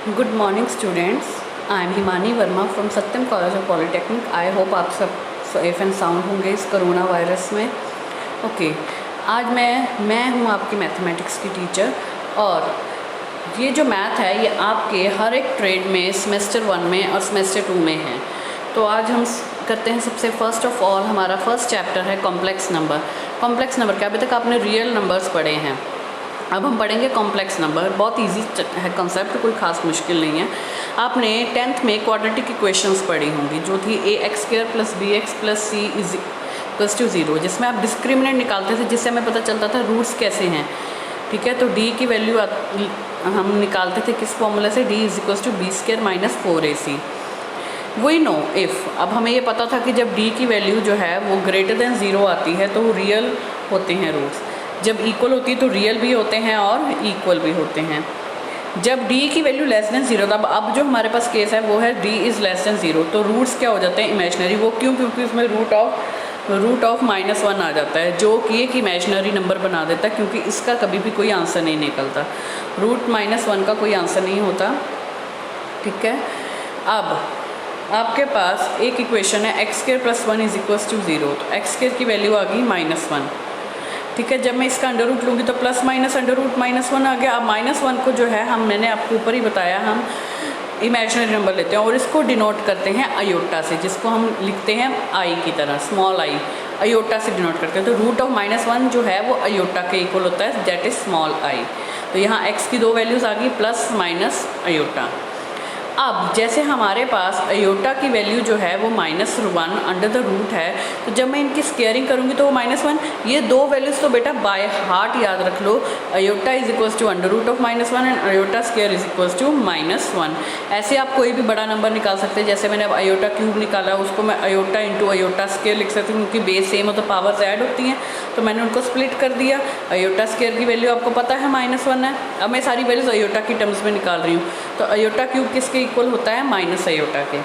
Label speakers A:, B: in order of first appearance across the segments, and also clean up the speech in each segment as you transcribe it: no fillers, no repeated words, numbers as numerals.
A: Good morning students, I am Himani Verma from Satyam college of polytechnic. I hope आप सब safe and sound होंगे इस corona virus में। Okay, आज मैं हूँ आपकी मैथमेटिक्स की टीचर, और ये जो मैथ है ये आपके हर एक ट्रेड में सेमेस्टर 1 में और सेमेस्टर 2 में है। तो आज हम करते हैं सबसे फर्स्ट ऑफ ऑल, हमारा फर्स्ट चैप्टर है कॉम्प्लेक्स नंबर। कॉम्प्लेक्स नंबर क्या, अभी तक आपने रियल नंबर्स पढ़े हैं, अब हम पढ़ेंगे कॉम्प्लेक्स नंबर। बहुत इजी है कॉन्सेप्ट, कोई खास मुश्किल नहीं है। आपने 10th में क्वाड्रेटिक इक्वेशंस पढ़ी होंगी, जो थी ax² + bx + c = 0, जिसमें आप डिस्क्रिमिनेंट निकालते थे, जिससे हमें पता चलता था रूट्स कैसे हैं। ठीक है, तो d की वैल्यू हम निकालते थे किस फॉर्मूला से, d = b² - 4ac। We know if, अब हमें ये पता था कि जब d की वैल्यू जो है वो >0 आती है तो वो रियल होते हैं रूट्स, जब इक्वल होती है तो रियल भी होते हैं और इक्वल भी होते हैं। जब d की वैल्यू <0, तब अब जो हमारे पास केस है वो है d = 0, तो रूट्स क्या हो जाते हैं, इमेजिनरी। वो क्यों, क्योंकि उसमें रूट ऑफ -1 आ जाता है, जो कि एक इमेजिनरी नंबर बना देता है, क्योंकि इसका कभी भी कोई आंसर नहीं निकलता। रूट -1 का कोई आंसर नहीं होता। ठीक है, अब आपके पास एक इक्वेशन है x² + 1 = 0, तो x² की वैल्यू आ गई -1। ठीक है, जब मैं इसका अंडर रूट लूँगी तो प्लस माइनस अंडर रूट -1 आ गया। अब -1 को जो है मैंने आपको ऊपर ही बताया, हम इमेजिनरी नंबर लेते हैं और इसको डिनोट करते हैं अयोटा से, जिसको हम लिखते हैं आई की तरह, स्मॉल आई, अयोटा से डिनोट करते हैं। तो रूट ऑफ -1 जो है वो अयोटा के इक्वल होता है, दैट इज़ स्मॉल आई। तो यहाँ x की दो वैल्यूज़ आ गई, प्लस माइनस अयोटा। अब जैसे हमारे पास अयोटा की वैल्यू जो है वो -1 अंडर द रूट है, तो जब मैं इनकी स्क्वेयरिंग करूँगी तो वो -1, ये दो वैल्यूज़ तो बेटा बाय हार्ट याद रख लो। Iota = √(-1) and iota square = -1। ऐसे आप कोई भी बड़ा नंबर निकाल सकते हैं, जैसे मैंने अब अयोटा क्यूब निकाला, उसको मैं अयोटा × अयोटा स्क्वायर लिख सकती हूँ, क्योंकि बेस सेम हो तो पावर्स ऐड होती हैं, तो मैंने उनको स्प्लिट कर दिया। अयोटा स्क्वायर की वैल्यू आपको पता है -1 है। अब मैं सारी वैल्यूज़ अयोटा की टर्म्स में निकाल रही हूँ, तो अयोटा क्यूब किसके इक्वल होता है, माइनस अयोटा के।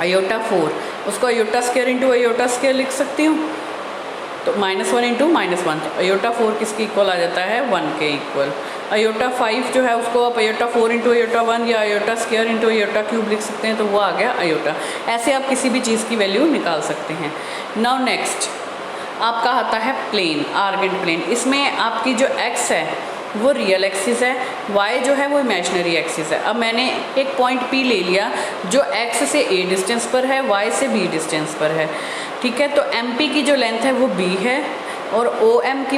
A: अयोटा 4, उसको अयोटा स्क्वायर × अयोटा स्क्वायर लिख सकती हूँ, तो -1 × -1, तो अयोटा 4 किसके इक्वल आ जाता है, 1 के इक्वल। अयोटा 5 जो है उसको आप अयोटा 4 × अयोटा 1 या अयोटा स्क्वायर × अयोटा क्यूब लिख सकते हैं, तो वो आ गया अयोटा। ऐसे आप किसी भी चीज़ की वैल्यू निकाल सकते हैं। नाउ नेक्स्ट आपका आता है प्लेन, आर्गेंट प्लेन। इसमें आपकी जो x है वो रियल एक्सिस है, y जो है वो इमेजिनरी एक्सिस है। अब मैंने एक पॉइंट P ले लिया जो x से a डिस्टेंस पर है, y से b डिस्टेंस पर है। ठीक है, तो MP की जो लेंथ है वो b है, और OM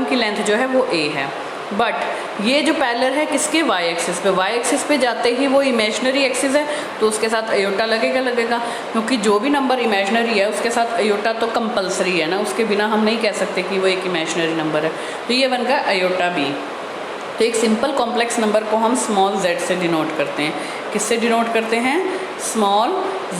A: की लेंथ जो है वो a है। बट ये जो पैरेलल है किसके, y एक्सिस पे। y एक्सिस पे जाते ही वो इमेजिनरी एक्सिस है, तो उसके साथ अयोटा लगेगा, क्योंकि जो भी नंबर इमेजिनरी है उसके साथ अयोटा तो कंपलसरी है ना, उसके बिना हम नहीं कह सकते कि वो एक इमेजिनरी नंबर है। तो ये बन गया अयोटा b। तो एक सिंपल कॉम्प्लेक्स नंबर को हम स्मॉल z से डिनोट करते हैं। किससे डिनोट करते हैं, स्मॉल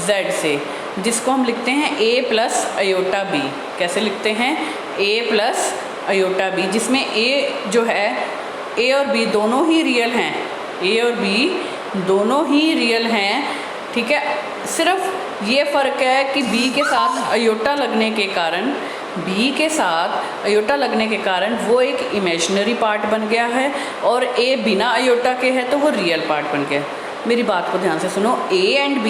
A: z से, जिसको हम लिखते हैं a + अयोटा b। कैसे लिखते हैं, a + अयोटा b, जिसमें a जो है, a और b दोनों ही रियल हैं, a और b दोनों ही रियल हैं। ठीक है, सिर्फ ये फ़र्क है कि b के साथ अयोटा लगने के कारण वो एक इमेजिनरी पार्ट बन गया है, और a बिना अयोटा के है तो वो रियल पार्ट बन गया। मेरी बात को ध्यान से सुनो, a and b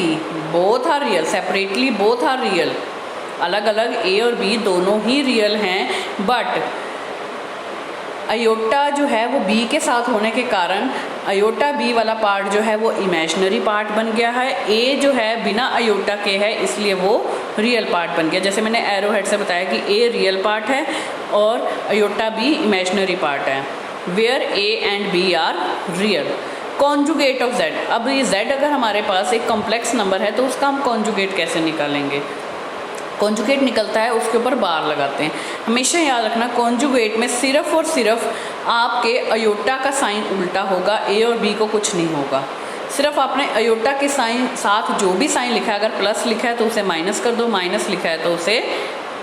A: both are real, separately both are real, अलग अलग a और b दोनों ही रियल हैं, बट अयोटा जो है वो b के साथ होने के कारण अयोटा b वाला पार्ट जो है वो इमेजिनरी पार्ट बन गया है। a जो है बिना अयोटा के है, इसलिए वो रियल पार्ट बन गया। जैसे मैंने एरो हेड से बताया कि a रियल पार्ट है और अयोटा b इमेजिनरी पार्ट है, where a and b are real. Conjugate of z, अब ये z अगर हमारे पास एक कॉम्प्लेक्स नंबर है तो उसका हम कॉन्जुगेट कैसे निकालेंगे। कॉन्जुगेट निकलता है, उसके ऊपर बार लगाते हैं। हमेशा याद रखना, कॉन्जुगेट में सिर्फ और सिर्फ आपके अयोटा का साइन उल्टा होगा, a और b को कुछ नहीं होगा। सिर्फ आपने अयोटा के साइन साथ जो भी साइन लिखा है, अगर प्लस लिखा है तो उसे माइनस कर दो, माइनस लिखा है तो उसे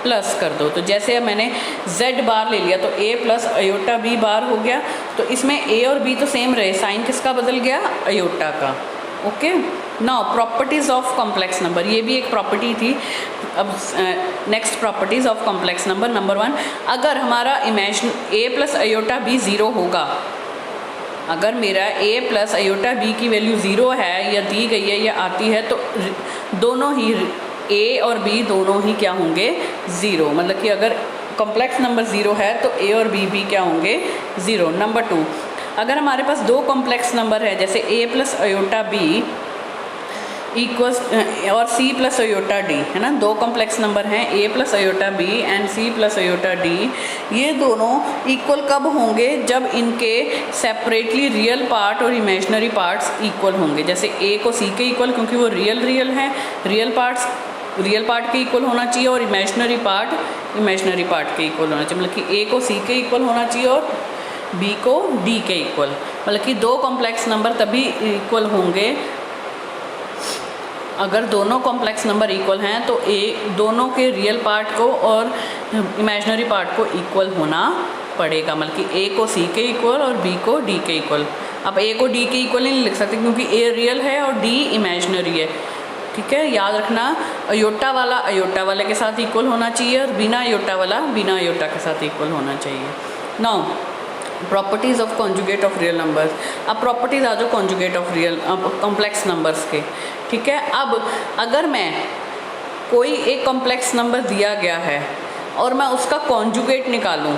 A: प्लस कर दो। तो जैसे अब मैंने z बार ले लिया तो a + अयोटा b बार हो गया, तो इसमें a और b तो सेम रहे, साइन किसका बदल गया, अयोटा का। Okay, now properties of complex number, ये भी एक प्रॉपर्टी थी। अब next properties of complex number 1, अगर हमारा a + अयोटा b 0 होगा, अगर मेरा a प्लस अयोटा b की वैल्यू 0 है या दी गई है या आती है तो दोनों ही a और b दोनों ही क्या होंगे 0, मतलब कि अगर कॉम्प्लेक्स नंबर 0 है तो a और b भी क्या होंगे 0। नंबर 2, अगर हमारे पास दो कॉम्प्लेक्स नंबर है जैसे a plus iota b equals और c प्लस अयोटा d है ना, दो कॉम्प्लेक्स नंबर हैं a plus iota b and c plus iota d, ये दोनों इक्वल कब होंगे? जब इनके सेपरेटली रियल पार्ट और इमेजिनरी पार्ट्स इक्वल होंगे। जैसे a को c के इक्वल, क्योंकि वो रियल हैं, रियल पार्ट के इक्वल होना चाहिए और इमेजिनरी पार्ट के इक्वल होना चाहिए, मतलब कि a को c के इक्वल होना चाहिए और b को d के इक्वल, मतलब कि दो कॉम्प्लेक्स नंबर तभी इक्वल होंगे अगर दोनों कॉम्प्लेक्स नंबर इक्वल हैं, तो a दोनों के रियल पार्ट को और इमेजिनरी पार्ट को इक्वल होना पड़ेगा, मतलब कि a को c के इक्वल और b को d के इक्वल। अब a को d के इक्वल नहीं लिख सकते क्योंकि a रियल है और d इमेजिनरी है, ठीक है। याद रखना, अयोटा वाला अयोटा वाले के साथ इक्वल होना चाहिए और बिना अयोटा वाला बिना अयोटा के साथ इक्वल होना चाहिए। Now properties of conjugate of real numbers. अब प्रॉपर्टीज़ आ जाओ conjugate of real complex numbers के, ठीक है। अब अगर मैं कोई एक कॉम्प्लेक्स नंबर दिया गया है और मैं उसका कॉन्जुगेट निकालूं,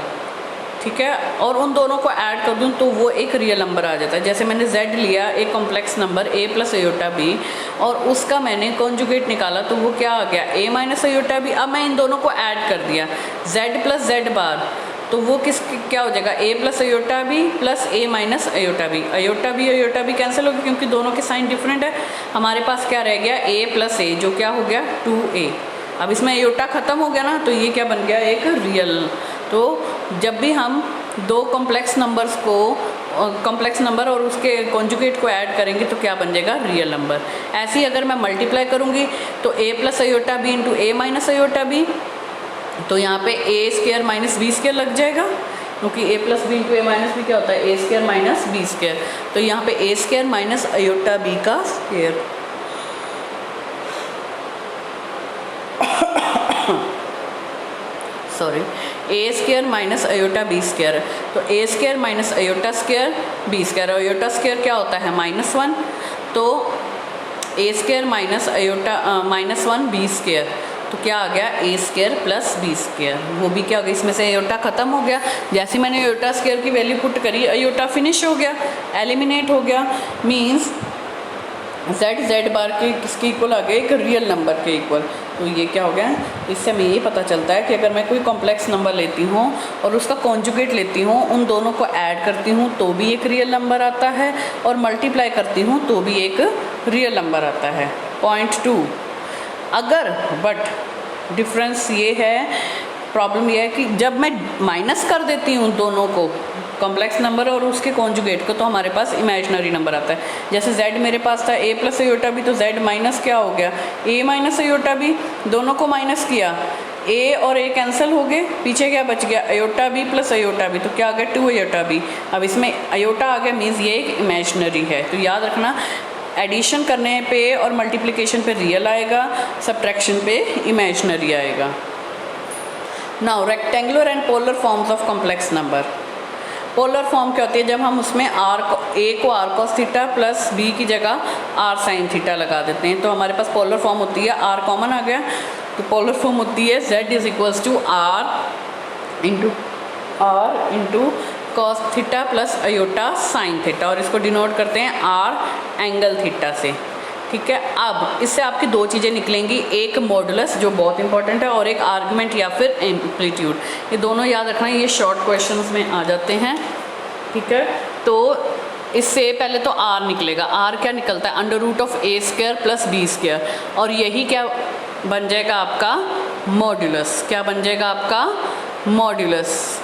A: ठीक है, और उन दोनों को ऐड कर दूं तो वो एक रियल नंबर आ जाता है। जैसे मैंने z लिया एक complex number a plus iota b और उसका मैंने कॉन्जुगेट निकाला तो वो क्या आ गया a माइनस अयोटा b। अब मैं इन दोनों को ऐड कर दिया z प्लस z बार, तो वो क्या हो जाएगा a plus iota b plus a minus iota b। Iota b cancel हो गया क्योंकि दोनों के साइन डिफरेंट है। हमारे पास क्या रह गया a प्लस a, जो क्या हो गया 2a। अब इसमें अयोटा ख़त्म हो गया ना, तो ये क्या बन गया एक रियल। तो जब भी हम दो कॉम्प्लेक्स नंबर और उसके कॉन्जुगेट को ऐड करेंगे तो क्या बन जाएगा रियल नंबर। ऐसे ही अगर मैं मल्टीप्लाई करूँगी तो a plus iota b into a minus iota b, तो यहाँ पे a square minus b square लग जाएगा, क्योंकि a plus b into a minus b क्या होता है a square minus b square. तो यहाँ पे a square minus iota b का square sorry a square minus iota b square. तो a square minus iota square b square, iota square क्या होता है -1, तो a square minus aorta -1 b square, तो क्या आ गया a square plus b square. वो भी क्या हो गया, इसमें से अयोटा ख़त्म हो गया। जैसे मैंने अयोटा स्क्वायर की वैल्यू पुट करी, अयोटा फिनिश हो गया, एलिमिनेट हो गया, मींस z बार के किसके इक्वल आ गया एक रियल नंबर के इक्वल। तो ये क्या हो गया, इससे हमें ये पता चलता है कि अगर मैं कोई कॉम्प्लेक्स नंबर लेती हूँ और उसका कॉन्जुगेट लेती हूँ, उन दोनों को ऐड करती हूँ तो भी एक रियल नंबर आता है और मल्टीप्लाई करती हूँ तो भी एक रियल नंबर आता है। पॉइंट 2, अगर बट डिफरेंस ये है, प्रॉब्लम ये है कि जब मैं माइनस कर देती हूँ दोनों को कॉम्प्लेक्स नंबर और उसके कॉन्जुगेट को, तो हमारे पास इमेजिनरी नंबर आता है। जैसे z मेरे पास था a प्लस अयोटा b, तो z माइनस क्या हो गया a माइनस अयोटा b, दोनों को माइनस किया, a और a कैंसिल हो गए, पीछे क्या बच गया iota b plus iota b, तो क्या आ गया 2 अयोटा b। अब इसमें अयोटा आ गया, मीन्स ये एक इमेजिनरी है। तो याद रखना, एडिशन करने पे और मल्टीप्लिकेशन पे रियल आएगा, सब्ट्रैक्शन पे इमेजिनरी आएगा। Now rectangular and polar forms of complex number. Polar form क्या होती है, जब हम उसमें a को r cos theta plus b की जगह r sin थीटा लगा देते हैं, तो हमारे पास पोलर फॉर्म होती है, r कॉमन आ गया, तो पोलर फॉर्म होती है z is equals to r into cos theta plus iota sin theta, और इसको डिनोट करते हैं r एंगल थीटा से, ठीक है। अब इससे आपकी दो चीज़ें निकलेंगी, एक मॉडुलस जो बहुत इंपॉर्टेंट है और एक आर्गुमेंट या फिर एम्पलीट्यूड। ये दोनों याद रखना, ये शॉर्ट क्वेश्चंस में आ जाते हैं, ठीक है। तो इससे पहले तो r निकलेगा, r क्या निकलता है under root of a square plus b square, और यही क्या बन जाएगा आपका मॉडुलस, क्या बन जाएगा आपका मॉडुलस,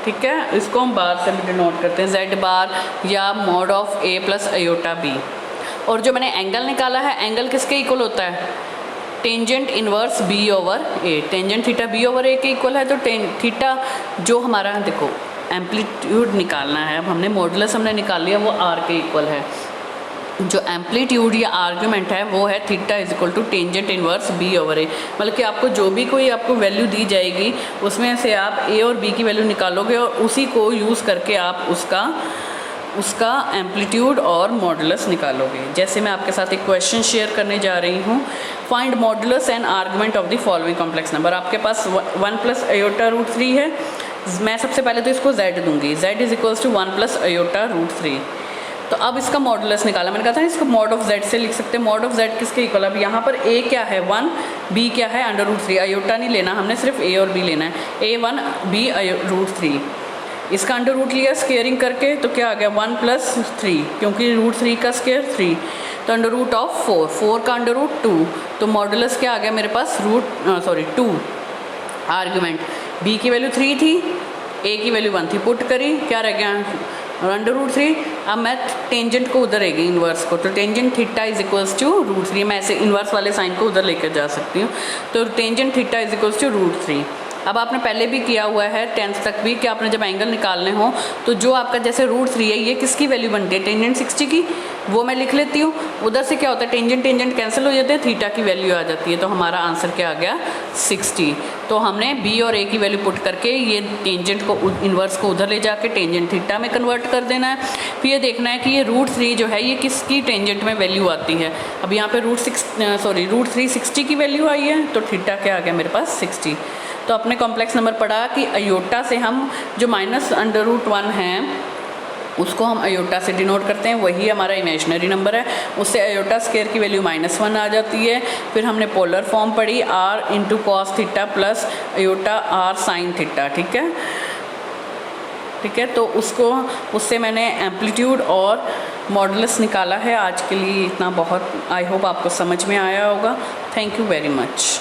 A: ठीक है। इसको हम बार से भी डिनोट करते हैं, z बार या mod of a plus iota b। और जो मैंने एंगल निकाला है, एंगल किसके इक्वल होता है tangent inverse b over a, tangent theta b over a के इक्वल है। तो थीटा जो हमारा देखो एम्पलीट्यूड निकालना है, अब हमने मॉडुलस हमने निकाल लिया, वो r के इक्वल है। जो एम्पलीट्यूड या आर्गुमेंट है वो है theta is equal to tangent inverse b over a, मतलब कि आपको जो भी कोई आपको वैल्यू दी जाएगी उसमें से आप a और b की वैल्यू निकालोगे और उसी को यूज़ करके आप उसका उसका एम्पलीट्यूड और मॉडुलस निकालोगे। जैसे मैं आपके साथ एक क्वेश्चन शेयर करने जा रही हूँ, find modulus and argument of the following complex number. आपके पास 1 प्लस अयोटा रूट 3 है। मैं सबसे पहले तो इसको z दूंगी, z is equals to 1 plus iota root 3। तो अब इसका मॉडुलस निकाला, मैंने कहा था इसको मॉड ऑफ z से लिख सकते हैं। मॉड ऑफ z किसके इक्वल? अब यहाँ पर a क्या है 1, b क्या है अंडर रूट 3। अयोटा नहीं लेना हमने, सिर्फ a और b लेना है, a1 b रूट 3। इसका अंडर रूट लिया स्केयरिंग करके, तो क्या आ गया 1 प्लस 3, क्योंकि रूट 3 का स्केयर 3, तो अंडर रूट ऑफ 4 का अंडर रूट 2। तो मॉडुलस क्या आ गया मेरे पास 2। आर्गुमेंट b की वैल्यू 3 थी, a की वैल्यू 1 थी, पुट करी, क्या रह गया अंडर रूट 3। अब मैं टेंजेंट को उधर रहेगी इन्वर्स को, तो tangent theta is equals to root 3। मैं ऐसे इन्वर्स वाले साइन को उधर लेकर जा सकती हूँ, तो tangent theta is equals to root 3। अब आपने पहले भी किया हुआ है 10th तक भी कि आपने जब एंगल निकालने हो तो जो आपका जैसे रूट 3 है, ये किसकी वैल्यू बनती है? टेंजेंट 60 की, वो मैं लिख लेती हूँ। उधर से क्या होता है, टेंजेंट कैंसिल हो जाते हैं, थीटा की वैल्यू आ जाती है, तो हमारा आंसर क्या आ गया 60। तो हमने b और a की वैल्यू पुट करके ये टेंजेंट को इन्वर्स को उधर ले जाके टेंजेंट थीटा में कन्वर्ट कर देना है। फिर ये देखना है कि ये रूट 3 जो है ये किसकी टेंजेंट में वैल्यू आती है। अब यहाँ पे रूट 3 60 की वैल्यू आई है, तो थीटा क्या आ गया मेरे पास 60। तो अपने कॉम्प्लेक्स नंबर पढ़ा कि अयोटा से हम जो माइनस अंडर रूट 1 है उसको हम अयोटा से डिनोट करते हैं, वही हमारा इमेजिनरी नंबर है। उससे अयोटा स्केयर की वैल्यू -1 आ जाती है। फिर हमने पोलर फॉर्म पढ़ी, r into cos theta plus aorta r sine theta. ठीक है, तो उससे मैंने एम्पलीट्यूड और मॉडुलस निकाला है। आज के लिए इतना बहुत, आई होप आपको समझ में आया होगा। Thank you very much.